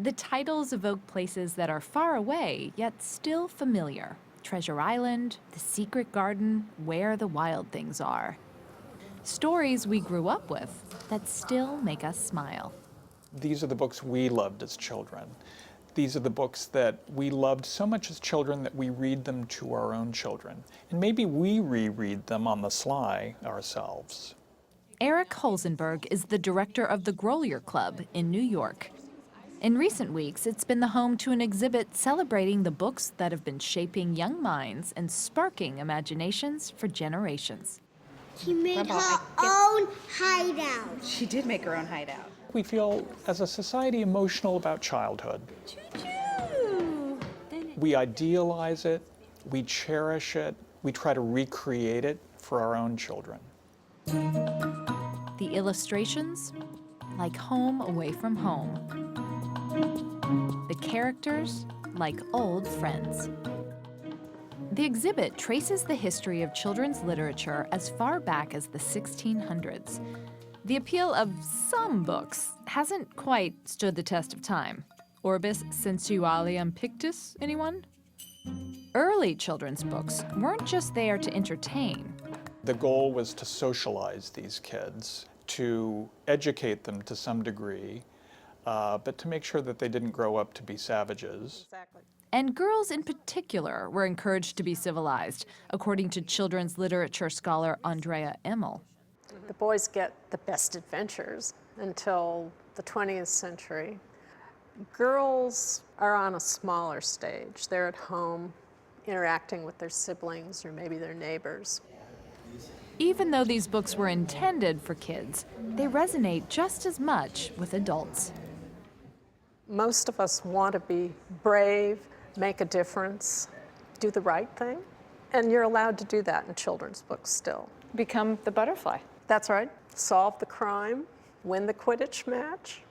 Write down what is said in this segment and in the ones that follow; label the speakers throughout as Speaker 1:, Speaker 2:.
Speaker 1: The titles evoke places that are far away, yet still familiar. Treasure Island, The Secret Garden, Where the Wild Things Are. Stories we grew up with that still make us smile.
Speaker 2: These are the books we loved as children. These are the books that we loved so much as children that we read them to our own children. And maybe we reread them on the sly ourselves.
Speaker 1: Eric Holzenberg is the director of the Grolier Club in New York. In recent weeks, it's been the home to an exhibit celebrating the books that have been shaping young minds and sparking imaginations for generations.
Speaker 3: She made her own hideout.
Speaker 4: She did make her own hideout.
Speaker 2: We feel, as a society, emotional about childhood.
Speaker 4: Choo-choo!
Speaker 2: We idealize it, we cherish it, we try to recreate it for our own children.
Speaker 1: The illustrations, like home away from home. The characters, like old friends. The exhibit traces the history of children's literature as far back as the 1600s. The appeal of some books hasn't quite stood the test of time. Orbis Sensualium Pictus, anyone? Early children's books weren't just there to entertain.
Speaker 2: The goal was to socialize these kids, to educate them to some degree, but to make sure that they didn't grow up to be savages.
Speaker 4: Exactly.
Speaker 1: And girls in particular were encouraged to be civilized, according to children's literature scholar Andrea Immel.
Speaker 5: The boys get the best adventures until the 20th century. Girls are on a smaller stage. They're at home interacting with their siblings or maybe their neighbors.
Speaker 1: Even though these books were intended for kids, they resonate just as much with adults.
Speaker 5: Most of us want to be brave, make a difference, do the right thing, and you're allowed to do that in children's books still.
Speaker 4: Become the butterfly.
Speaker 5: That's right. Solve the crime, win the Quidditch match,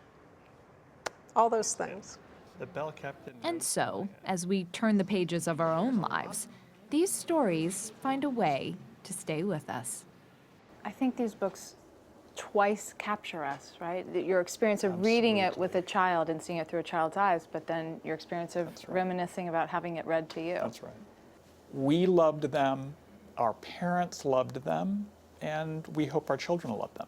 Speaker 5: all those things.
Speaker 2: The bell captain.
Speaker 1: And so, as we turn the pages of our own lives, these stories find a way to stay with us.
Speaker 6: I think these books twice capture us, right? Your experience of reading it with a child and seeing it through a child's eyes, but then your experience of reminiscing about having it read to you.
Speaker 2: That's right. We loved them, our parents loved them, and we hope our children will love them.